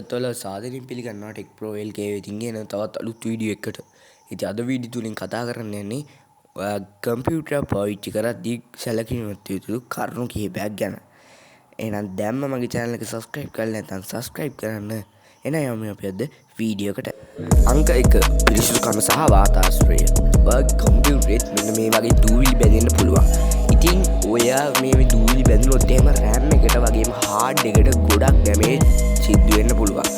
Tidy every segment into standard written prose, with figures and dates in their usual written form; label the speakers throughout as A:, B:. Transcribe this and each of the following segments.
A: අදත් ඔයාලා සාදරයෙන් පිළිගන්නවා ටෙක් ප්‍රෝ LK ඉතින් ගෙන තවත් අලුත් වීඩියෝ එකකට. ඉතින් අද වීඩියෝ තුලින් කතා කරන්න යන්නේ ඔයා කම්පියුටර් පාවිච්චි කරද්දී සැලකිය යුතු කරුණු කිහිපයක් ගැන. එහෙනම් දැම්ම මගේ channel එක subscribe කරලා නැත්නම් subscribe කරන්න. එන යමු අපි අද වීඩියෝ එකට. අංක 1 පිරිසිදු කම සහ වාතාශ්‍රය. ඔයා කම්පියුටරෙත් මෙන්න මේ වගේ දූවිලි බැඳෙන්න පුළුවන්. ඉතින් ඔයා මේ දූවිලි බැඳුනොත් එහෙම RAM එකට වගේම hard එකට ගොඩක් damage සිද්ධ වෙන්න පුළුවන්.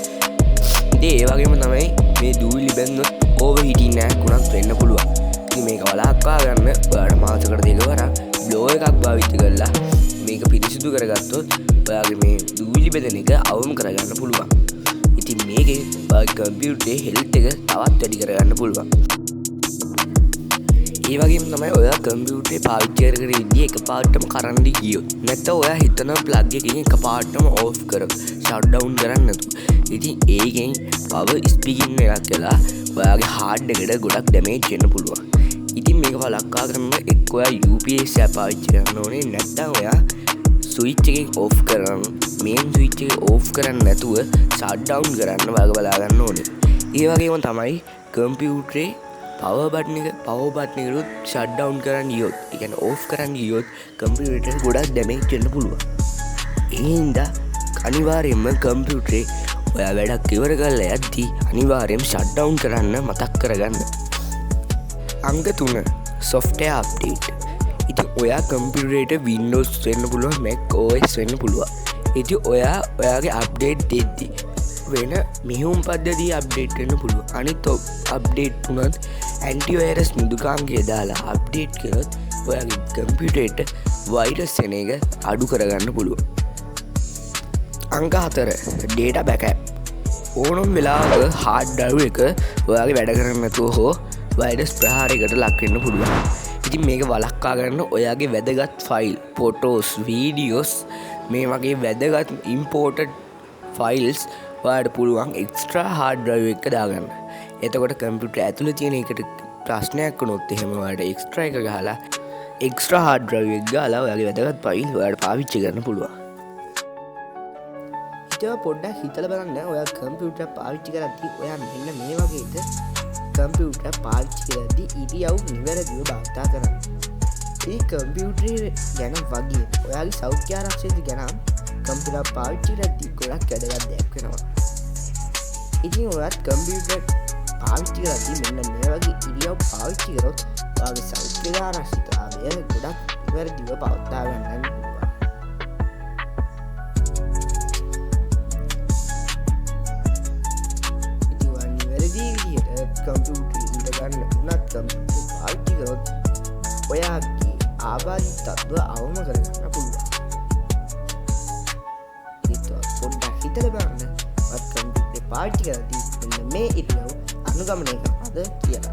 A: ඉතින් ඒ වගේම තමයි මේ දූවිලි බැඳුනොත් overheating එකක් වෙන්න පුළුවන්. ඉතින් මේක වළක්වා ගන්න ඔයාලට මාසෙකට දෙකවරක් blow එකක් භාවිත කරලා මේක පිරිසිදු කරගත්තොත් ඔයාගේ මේ දූවිලි බැඳෙන එක අවම කරගන්න පුළුවන්. ඉතින් මේකේ ඔයාගේ කම්පියුටරේ හෙල්ත් එක තවත් වැඩි කරගන්න පුළුවන්. ඒ වගේම තමයි ඔයා කම්පියුටරේ පාවිච්චි කර ඉඳී එකපාරටම කරන්ට් ගියොත් නැත්නම් ඔයා හිතන ප්ලග් එකකින් එකපාරටම ඕෆ් කර ෂට් ඩවුන් කරන්න නැතු. ඉතින් ඒකෙන් පවර් ස්පීකින් එකක් වෙලා ඔයාගේ හાર્ඩ් එකට ගොඩක් ඩැමේජ් වෙන්න පුළුවන්. ඉතින් මේක වළක්වා ගන්න එක්ක ඔයා UPS එක පාවිච්චි කරන්න ඕනේ නැත්නම් ඔයා ස්විච් එකෙන් ඕෆ් කරන්න මේන් ස්විච් එක ඕෆ් කරන්න නැතුව ෂට් ඩවුන් කරන්න බලා ගන්න ඕනේ. ඒ වගේම තමයි කම්පියුටරේ පවර් බටන් එකත් ෂට් ඩවුන් කරන්න ගියොත්, ඒ කියන්නේ ඕෆ් කරන්න ගියොත් කම්පියුටර් එක ගොඩක් ඩැමේජ් වෙන්න පුළුවන්. ඒ හින්දා අනිවාර්යයෙන්ම කම්පියුටරේ ඔයා වැඩක් ඉවර කරලා යද්දී අනිවාර්යයෙන්ම ෂට් ඩවුන් කරන්න මතක් කරගන්න. අංක 3 software update. ඉතින් ඔයා කම්පියුටරේට Windows වෙන්න පුළුවන්, Mac OS වෙන්න පුළුවන්. ඉතින් ඔයාගේ අප්ඩේට් දෙද්දී වෙන මෙහුම් පද්ධතිය අප්ඩේට් වෙන්න පුළුවන්. අනිත් අප්ඩේට් වුණත් ඇන්ටිවයිරස් මෘදුකාංගය දාලා අප්ඩේට් කරොත් ඔයාගේ කම්පියුටරේට වෛරස් එන එක අඩු කරගන්න පුළුවන්. අංක 4 data backup. ඕනම වෙලාවක hard drive එක ඔයාගේ වැඩ කරන්නේ නැතුව හෝ වෛරස් ප්‍රහාරයකට ලක් වෙන්න පුළුවන්. ඉතින් මේක වළක්වා ගන්න ඔයාගේ වැදගත් ෆයිල්, ෆොටෝස්, වීඩියෝස් මේ වගේ වැදගත් ඉම්පෝර්ටඩ් ෆයිල්ස් ඔයාලට පුළුවන් එක්ස්ට්‍රා hard drive එක දාගන්න. එතකොට කම්පියුටර් ඇතුලේ තියෙන එකට ප්‍රශ්නයක් වුණොත් එහෙම ඔයාලට එක්ස්ට්‍රා එක ගහලා එක්ස්ට්‍රා hard drive එක ගාලා ඔයාගේ වැදගත් ෆයිල් ඔයාලට පාවිච්චි කරන්න පුළුවන්. ඉතින් පොඩ්ඩක් හිතලා බලන්න ඔයා කම්පියුටර් පාවිච්චි කරද්දී ඔයා මෙන්න මේ වගේ කම්පියුටර් පාවිච්චි කරද්දී ඉරියව් නිවැරදිව භාවිත කරන්න. මේ කම්පියුටරේ ගැන වගේ ඔයාගේ සෞඛ්‍ය ආරක්ෂණය ගැන කම්පියුටර් පාවිච්චි කරද්දී ගොඩක් වැදගත් දෙයක් වෙනවා. ඉතින් ඔයාත් කම්පියුටර් පාවිච්චි කරද්දී මෙන්න මේ වගේ ඉරියව් පාවිච්චි කරොත් ඔයාගේ සෞඛ්‍ය ආරක්ෂිතතාවය ගොඩක් නිවැරදිව පවත්වා ගන්න පුළුවන්. ඉතින් ඔයා නිවැරදි විදිහට කම්පියුටර් ඉඳ ගන්න උනත් කම්පියුටර් පාවිච්චි කරොත් ඔයාගේ ආබාධිත තත්ත්ව අවම කරගන්න පුළුවන්. පොඩ්ඩක් හිතලා බලන්න වත් කම්පියුටර් පාවිච්චි කරද්දී මෙන්න මේ ඉරියව් අනුගමනය කරනවද කියලා.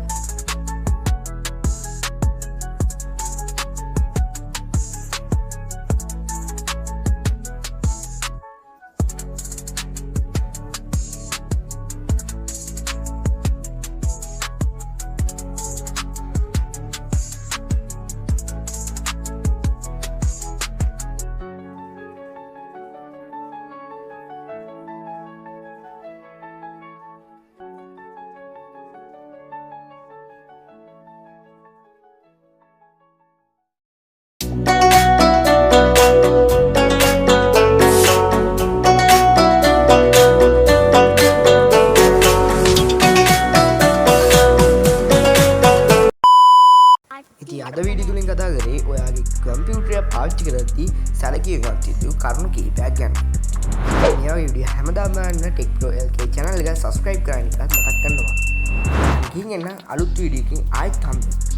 A: ඉතින් අද වීඩියෝ තුලින් කතා කරේ ඔයාගේ කම්පියුටරය පාවිච්චි කරද්දී සැලකිය යුතු කරුණු කිහිපයක් ගැන. මේ වගේ වීඩියෝ හැමදාම බලන්න ටෙක් ප්‍රෝ LK channel එක subscribe කරන්න එකත් මතක් කරනවා. ගිහින් එන්න අලුත් වීඩියෝ එකකින් ආයෙත් හම්බෙමු.